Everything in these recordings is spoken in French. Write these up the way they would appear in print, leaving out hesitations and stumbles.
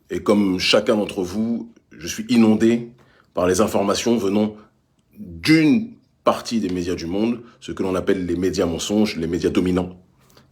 Et comme chacun d'entre vous, je suis inondé par les informations venant d'une partie des médias du monde, ce que l'on appelle les médias mensonges, les médias dominants,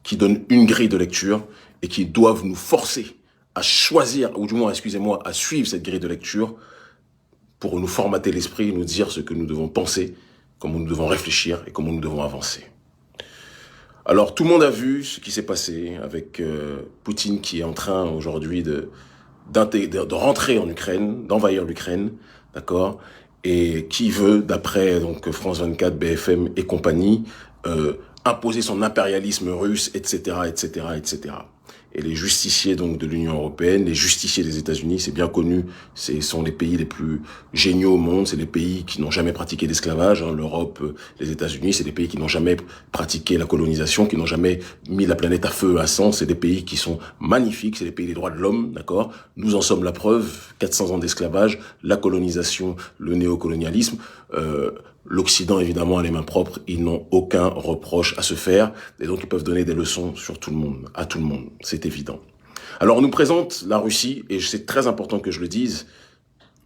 qui donnent une grille de lecture et qui doivent nous forcer à choisir, ou du moins, excusez-moi, à suivre cette grille de lecture pour nous formater l'esprit et nous dire ce que nous devons penser, comment nous devons réfléchir et comment nous devons avancer. Alors, tout le monde a vu ce qui s'est passé avec Poutine qui est en train aujourd'hui de rentrer en Ukraine, d'envahir l'Ukraine, d'accord, et qui veut, d'après donc France 24, BFM et compagnie, imposer son impérialisme russe, etc., etc., etc. Et les justiciers donc de l'Union européenne, les justiciers des États-Unis, c'est bien connu, ce sont les pays les plus géniaux au monde, c'est les pays qui n'ont jamais pratiqué l'esclavage, hein, l'Europe, les États-Unis, c'est des pays qui n'ont jamais pratiqué la colonisation, qui n'ont jamais mis la planète à feu et à sang, c'est des pays qui sont magnifiques, c'est les pays des droits de l'homme, d'accord. Nous en sommes la preuve, 400 ans d'esclavage, la colonisation, le néocolonialisme, l'Occident, évidemment, a les mains propres, ils n'ont aucun reproche à se faire, et donc ils peuvent donner des leçons sur tout le monde, à tout le monde, c'est évident. Alors on nous présente la Russie, et c'est très important que je le dise,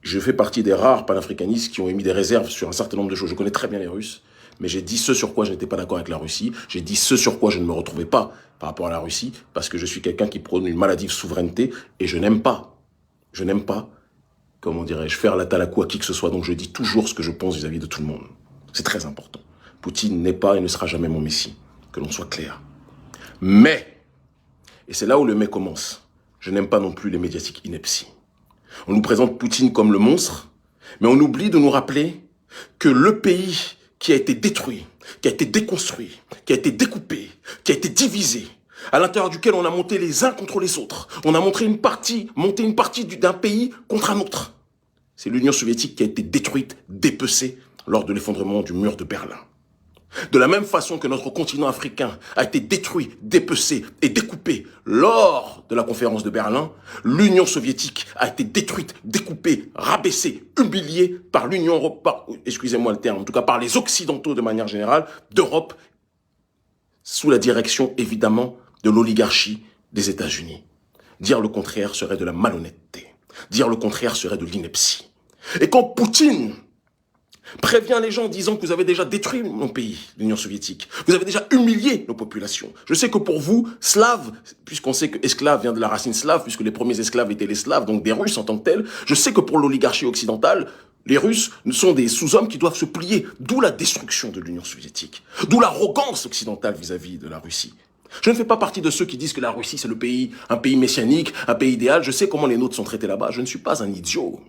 je fais partie des rares panafricanistes qui ont émis des réserves sur un certain nombre de choses. Je connais très bien les Russes, mais j'ai dit ce sur quoi je n'étais pas d'accord avec la Russie, j'ai dit ce sur quoi je ne me retrouvais pas par rapport à la Russie, parce que je suis quelqu'un qui prône une maladive souveraineté, et je n'aime pas, comment dirais-je, faire la talakou à qui que ce soit. Donc je dis toujours ce que je pense vis-à-vis de tout le monde. C'est très important. Poutine n'est pas et ne sera jamais mon messie. Que l'on soit clair. Mais, et c'est là où le mais commence, je n'aime pas non plus les médiatiques inepties. On nous présente Poutine comme le monstre, mais on oublie de nous rappeler que le pays qui a été détruit, qui a été déconstruit, qui a été découpé, qui a été divisé, à l'intérieur duquel on a monté les uns contre les autres. On a monté une partie d'un pays contre un autre. C'est l'Union soviétique qui a été détruite, dépecée lors de l'effondrement du mur de Berlin. De la même façon que notre continent africain a été détruit, dépecé et découpé lors de la conférence de Berlin, l'Union soviétique a été détruite, découpée, rabaissée, humiliée par l'Union européenne, excusez-moi le terme, en tout cas par les Occidentaux de manière générale, d'Europe, sous la direction évidemment de l'oligarchie des États-Unis. Dire le contraire serait de la malhonnêteté. Dire le contraire serait de l'ineptie. Et quand Poutine prévient les gens en disant que vous avez déjà détruit mon pays, l'Union soviétique, vous avez déjà humilié nos populations. Je sais que pour vous, slaves, puisqu'on sait que esclave vient de la racine slave, puisque les premiers esclaves étaient les slaves, donc des Russes en tant que tels, je sais que pour l'oligarchie occidentale, les Russes sont des sous-hommes qui doivent se plier, d'où la destruction de l'Union soviétique, d'où l'arrogance occidentale vis-à-vis de la Russie. Je ne fais pas partie de ceux qui disent que la Russie c'est un pays messianique, un pays idéal. Je sais comment les nôtres sont traités là-bas. Je ne suis pas un idiot.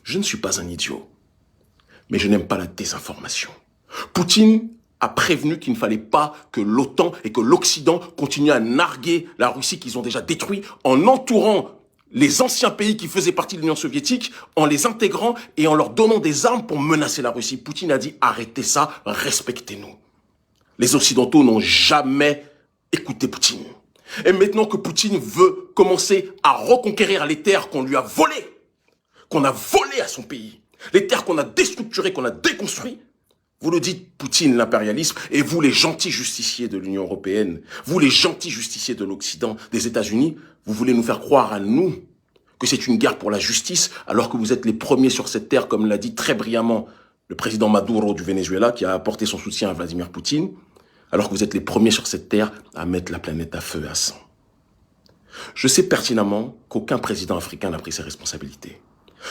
Je ne suis pas un idiot. Mais je n'aime pas la désinformation. Poutine a prévenu qu'il ne fallait pas que l'OTAN et que l'Occident continuent à narguer la Russie qu'ils ont déjà détruit en entourant les anciens pays qui faisaient partie de l'Union soviétique, en les intégrant et en leur donnant des armes pour menacer la Russie. Poutine a dit arrêtez ça, respectez-nous. Les Occidentaux n'ont jamais écouté Poutine. Et maintenant que Poutine veut commencer à reconquérir les terres qu'on lui a volées, qu'on a volées à son pays, les terres qu'on a déstructurées, qu'on a déconstruites, vous le dites, Poutine, l'impérialisme, et vous, les gentils justiciers de l'Union européenne, vous, les gentils justiciers de l'Occident, des États-Unis, vous voulez nous faire croire à nous que c'est une guerre pour la justice, alors que vous êtes les premiers sur cette terre, comme l'a dit très brillamment le président Maduro du Venezuela, qui a apporté son soutien à Vladimir Poutine, alors que vous êtes les premiers sur cette terre à mettre la planète à feu et à sang. Je sais pertinemment qu'aucun président africain n'a pris ses responsabilités.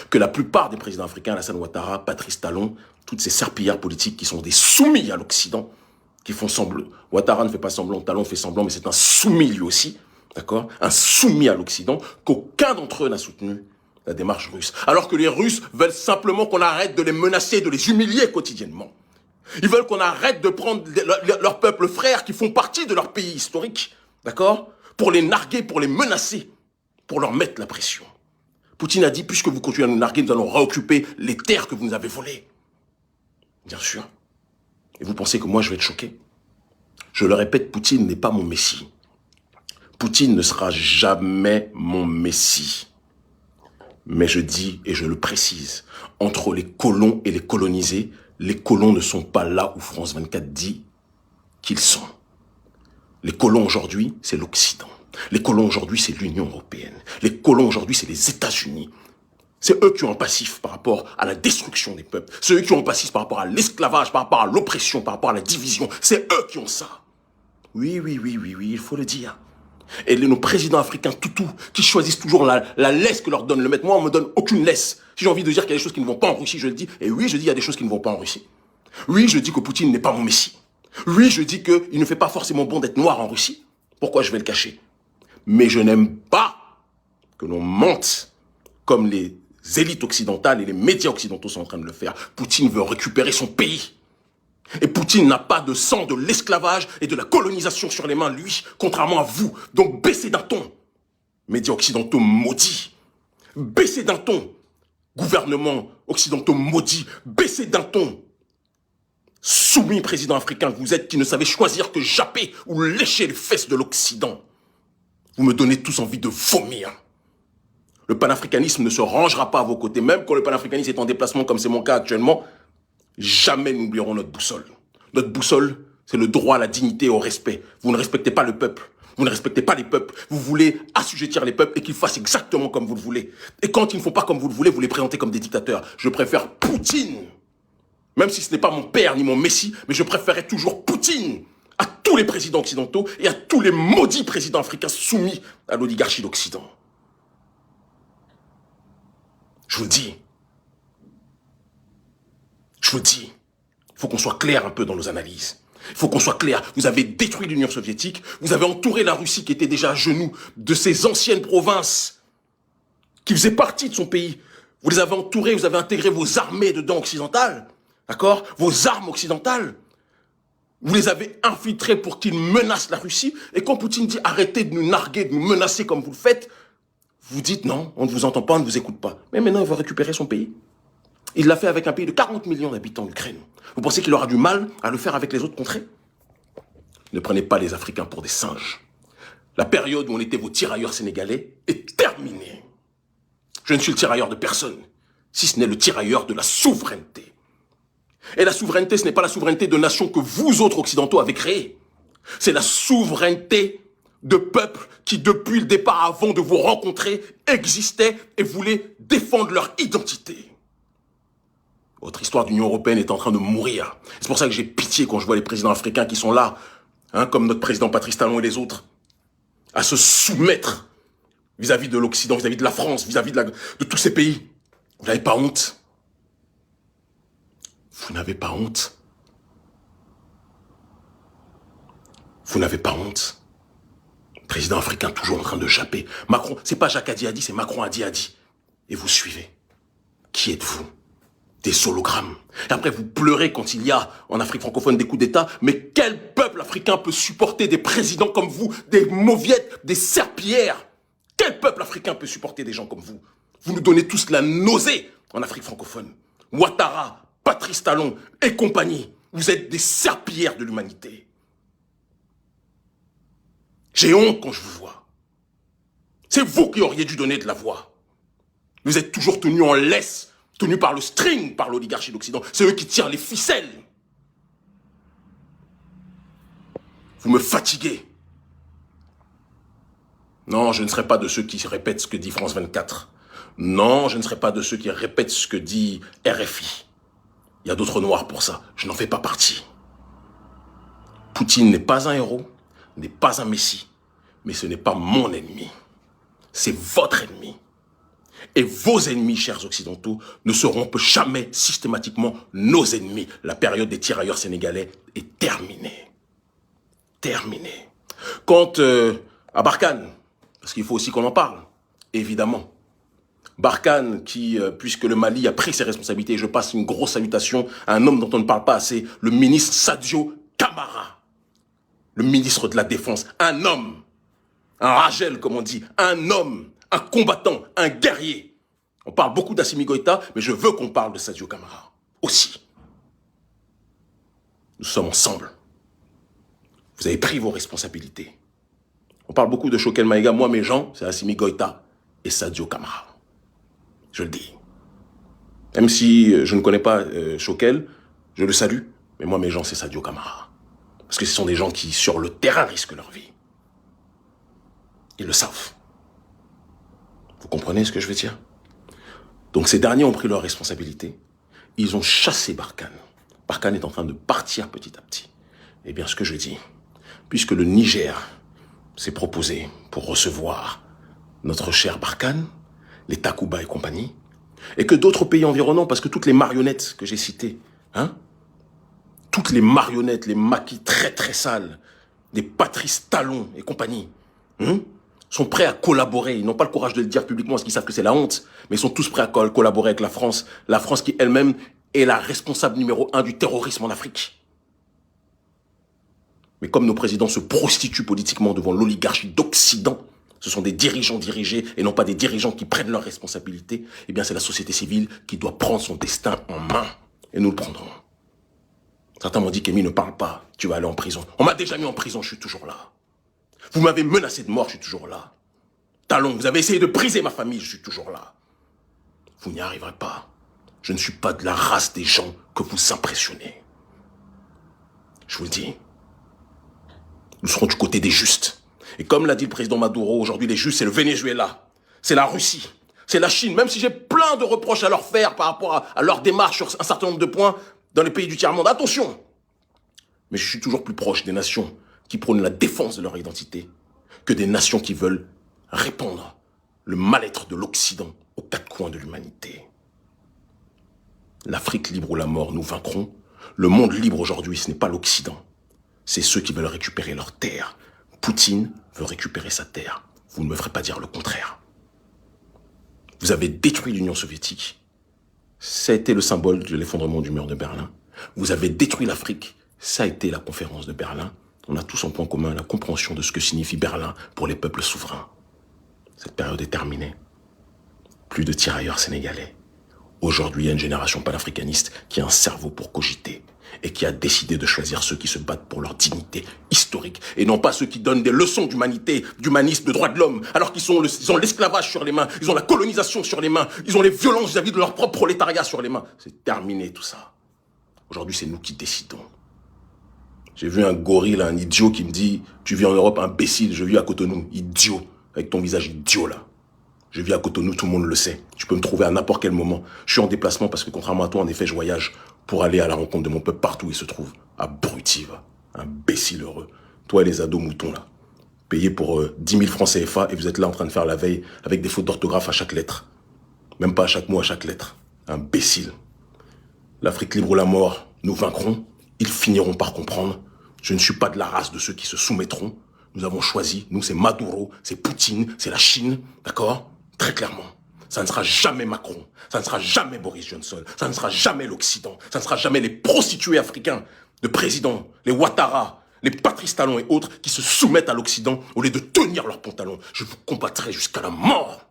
Que la plupart des présidents africains, Alassane Ouattara, Patrice Talon, toutes ces serpillards politiques qui sont des soumis à l'Occident, qui font semblant. Ouattara ne fait pas semblant, Talon fait semblant, mais c'est un soumis lui aussi, d'accord? Un soumis à l'Occident, qu'aucun d'entre eux n'a soutenu la démarche russe. Alors que les Russes veulent simplement qu'on arrête de les menacer, de les humilier quotidiennement. Ils veulent qu'on arrête de prendre leurs peuples frères qui font partie de leur pays historique, d'accord? Pour les narguer, pour les menacer, pour leur mettre la pression. Poutine a dit, puisque vous continuez à nous narguer, nous allons réoccuper les terres que vous nous avez volées. Bien sûr. Et vous pensez que moi je vais être choqué? Je le répète, Poutine n'est pas mon messie. Poutine ne sera jamais mon messie. Mais je dis, et je le précise, entre les colons et les colonisés, les colons ne sont pas là où France 24 dit qu'ils sont. Les colons aujourd'hui, c'est l'Occident. Les colons aujourd'hui, c'est l'Union européenne. Les colons aujourd'hui, c'est les États-Unis. C'est eux qui ont un passif par rapport à la destruction des peuples. C'est eux qui ont un passif par rapport à l'esclavage, par rapport à l'oppression, par rapport à la division. C'est eux qui ont ça. Oui, il faut le dire. Et nos présidents africains toutous qui choisissent toujours la laisse que leur donne le maître. Moi, on me donne aucune laisse. Si j'ai envie de dire qu'il y a des choses qui ne vont pas en Russie, je le dis. Et oui, je dis qu'il y a des choses qui ne vont pas en Russie. Oui, je dis que Poutine n'est pas mon messie. Oui, je dis qu'il ne fait pas forcément bon d'être noir en Russie. Pourquoi je vais le cacher? Mais je n'aime pas que l'on mente comme les élites occidentales et les médias occidentaux sont en train de le faire. Poutine veut récupérer son pays. Et Poutine n'a pas de sang de l'esclavage et de la colonisation sur les mains, lui, contrairement à vous. Donc baissez d'un ton, médias occidentaux maudits. Baissez d'un ton, gouvernements occidentaux maudits. Baissez d'un ton, soumis président africain que vous êtes, qui ne savez choisir que japper ou lécher les fesses de l'Occident. Vous me donnez tous envie de vomir. Le panafricanisme ne se rangera pas à vos côtés, même quand le panafricanisme est en déplacement, comme c'est mon cas actuellement. Jamais nous n'oublierons notre boussole. Notre boussole, c'est le droit à la dignité et au respect. Vous ne respectez pas le peuple. Vous ne respectez pas les peuples. Vous voulez assujettir les peuples et qu'ils fassent exactement comme vous le voulez. Et quand ils ne font pas comme vous le voulez, vous les présentez comme des dictateurs. Je préfère Poutine. Même si ce n'est pas mon père ni mon messie, mais je préférerais toujours Poutine à tous les présidents occidentaux et à tous les maudits présidents africains soumis à l'oligarchie d'Occident. Je vous le dis. Je vous le dis. Il faut qu'on soit clair un peu dans nos analyses. Il faut qu'on soit clair. Vous avez détruit l'Union soviétique. Vous avez entouré la Russie qui était déjà à genoux de ses anciennes provinces qui faisaient partie de son pays. Vous les avez entourés, vous avez intégré vos armées dedans occidentales. D'accord? Vos armes occidentales. Vous les avez infiltrés pour qu'ils menacent la Russie. Et quand Poutine dit arrêtez de nous narguer, de nous menacer comme vous le faites, vous dites non, on ne vous entend pas, on ne vous écoute pas. Mais maintenant, il va récupérer son pays. Il l'a fait avec un pays de 40 millions d'habitants, l'Ukraine. Vous pensez qu'il aura du mal à le faire avec les autres contrées? Ne prenez pas les Africains pour des singes. La période où on était vos tirailleurs sénégalais est terminée. Je ne suis le tirailleur de personne, si ce n'est le tirailleur de la souveraineté. Et la souveraineté, ce n'est pas la souveraineté de nations que vous autres occidentaux avez créées. C'est la souveraineté de peuples qui, depuis le départ, avant de vous rencontrer, existaient et voulaient défendre leur identité. Votre histoire d'Union européenne est en train de mourir. C'est pour ça que j'ai pitié quand je vois les présidents africains qui sont là, comme notre président Patrice Talon et les autres, à se soumettre vis-à-vis de l'Occident, vis-à-vis de la France, vis-à-vis de tous ces pays. Vous n'avez pas honte? Vous n'avez pas honte? Vous n'avez pas honte? Président africain toujours en train de japper. Macron, c'est pas Jacques Hadi a dit, c'est Macron a dit. Et vous suivez. Qui êtes-vous? Des hologrammes. Et après, vous pleurez quand il y a, en Afrique francophone, des coups d'État. Mais quel peuple africain peut supporter des présidents comme vous, des mauviettes, des serpillères? Quel peuple africain peut supporter des gens comme vous? Vous nous donnez tous la nausée en Afrique francophone. Ouattara, Patrice Talon et compagnie. Vous êtes des serpillères de l'humanité. J'ai honte quand je vous vois. C'est vous qui auriez dû donner de la voix. Vous êtes toujours tenus en laisse, tenus par le string, par l'oligarchie d'Occident. C'est eux qui tirent les ficelles. Vous me fatiguez. Non, je ne serai pas de ceux qui répètent ce que dit France 24. Non, je ne serai pas de ceux qui répètent ce que dit RFI. Il y a d'autres noirs pour ça. Je n'en fais pas partie. Poutine n'est pas un héros, n'est pas un messie, mais ce n'est pas mon ennemi. C'est votre ennemi. Et vos ennemis, chers occidentaux, ne seront jamais systématiquement nos ennemis. La période des tirailleurs sénégalais est terminée. Terminée. Quant à Barkhane, parce qu'il faut aussi qu'on en parle, évidemment. Barkhane qui, puisque le Mali a pris ses responsabilités, je passe une grosse salutation à un homme dont on ne parle pas assez, le ministre Sadio Camara, le ministre de la Défense, un homme, un Ragel comme on dit, un homme, un combattant, un guerrier. On parle beaucoup d'Assimi Goïta, mais je veux qu'on parle de Sadio Camara aussi. Nous sommes ensemble. Vous avez pris vos responsabilités. On parle beaucoup de Choguel Maïga, moi mes gens, c'est Assimi Goïta et Sadio Camara. Je le dis. Même si je ne connais pas Choguel, je le salue, mais moi mes gens c'est Sadio Camara. Parce que ce sont des gens qui, sur le terrain, risquent leur vie. Ils le savent. Vous comprenez ce que je veux dire? Donc ces derniers ont pris leurs responsabilités. Ils ont chassé Barkhane. Barkhane est en train de partir petit à petit. Eh bien, ce que je dis, puisque le Niger s'est proposé pour recevoir notre cher Barkhane, les Takuba et compagnie, et que d'autres pays environnants, parce que toutes les marionnettes que j'ai citées, toutes les marionnettes, les maquis très très sales, des Patrice Talon et compagnie, sont prêts à collaborer. Ils n'ont pas le courage de le dire publiquement parce qu'ils savent que c'est la honte, mais ils sont tous prêts à collaborer avec la France qui elle-même est la responsable numéro 1 du terrorisme en Afrique. Mais comme nos présidents se prostituent politiquement devant l'oligarchie d'Occident, ce sont des dirigeants dirigés et non pas des dirigeants qui prennent leurs responsabilités, eh bien c'est la société civile qui doit prendre son destin en main. Et nous le prendrons. Certains m'ont dit qu'Amy ne parle pas, tu vas aller en prison. On m'a déjà mis en prison, je suis toujours là. Vous m'avez menacé de mort, je suis toujours là. Talon, vous avez essayé de briser ma famille, je suis toujours là. Vous n'y arriverez pas. Je ne suis pas de la race des gens que vous impressionnez. Je vous le dis. Nous serons du côté des justes. Et comme l'a dit le président Maduro, aujourd'hui les justes, c'est le Venezuela, c'est la Russie, c'est la Chine. Même si j'ai plein de reproches à leur faire par rapport à leur démarche sur un certain nombre de points dans les pays du tiers-monde. Attention! Mais je suis toujours plus proche des nations qui prônent la défense de leur identité que des nations qui veulent répandre le mal-être de l'Occident aux quatre coins de l'humanité. L'Afrique libre ou la mort, nous vaincrons. Le monde libre aujourd'hui, ce n'est pas l'Occident. C'est ceux qui veulent récupérer leur terre. Poutine veut récupérer sa terre. Vous ne me ferez pas dire le contraire. Vous avez détruit l'Union soviétique. Ça a été le symbole de l'effondrement du mur de Berlin. Vous avez détruit l'Afrique. Ça a été la conférence de Berlin. On a tous en point commun la compréhension de ce que signifie Berlin pour les peuples souverains. Cette période est terminée. Plus de tirailleurs sénégalais. Aujourd'hui, il y a une génération panafricaniste qui a un cerveau pour cogiter et qui a décidé de choisir ceux qui se battent pour leur dignité historique et non pas ceux qui donnent des leçons d'humanité, d'humanisme, de droits de l'homme, alors qu'ils ont l'esclavage sur les mains, ils ont la colonisation sur les mains, ils ont les violences vis-à-vis de leur propre prolétariat sur les mains. C'est terminé tout ça. Aujourd'hui, c'est nous qui décidons. J'ai vu un gorille, un idiot qui me dit « Tu vis en Europe, imbécile, je vis à Cotonou, idiot, avec ton visage idiot là. » Je vis à Cotonou, tout le monde le sait. Tu peux me trouver à n'importe quel moment. Je suis en déplacement parce que contrairement à toi, en effet, je voyage pour aller à la rencontre de mon peuple partout où il se trouve. Abruti, va. Imbécile heureux. Toi et les ados moutons là. Payés pour 10 000 francs CFA et vous êtes là en train de faire la veille avec des fautes d'orthographe à chaque lettre. Même pas à chaque mot, à chaque lettre. Imbécile. L'Afrique libre ou la mort, nous vaincrons. Ils finiront par comprendre. Je ne suis pas de la race de ceux qui se soumettront. Nous avons choisi. Nous, c'est Maduro, c'est Poutine, c'est la Chine. D'accord ? Très clairement. Ça ne sera jamais Macron. Ça ne sera jamais Boris Johnson. Ça ne sera jamais l'Occident. Ça ne sera jamais les prostituées africains de présidents, les Ouattara, les Patrice Talon et autres qui se soumettent à l'Occident au lieu de tenir leurs pantalons. Je vous combattrai jusqu'à la mort.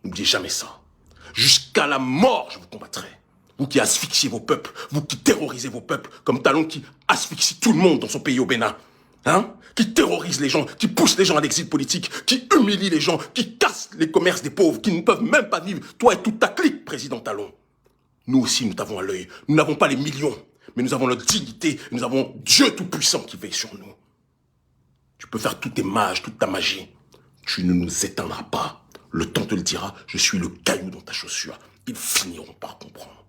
N'oubliez jamais ça. Jusqu'à la mort, je vous combattrai. Vous qui asphyxiez vos peuples, vous qui terrorisez vos peuples, comme Talon qui asphyxie tout le monde dans son pays au Bénin. Qui terrorise les gens, qui pousse les gens à l'exil politique, qui humilie les gens, qui casse les commerces des pauvres, qui ne peuvent même pas vivre. Toi et toute ta clique, président Talon. Nous aussi, nous t'avons à l'œil. Nous n'avons pas les millions, mais nous avons notre dignité. Nous avons Dieu Tout-Puissant qui veille sur nous. Tu peux faire tous tes mages, toute ta magie. Tu ne nous éteindras pas. Le temps te le dira, je suis le caillou dans ta chaussure. Ils finiront par comprendre.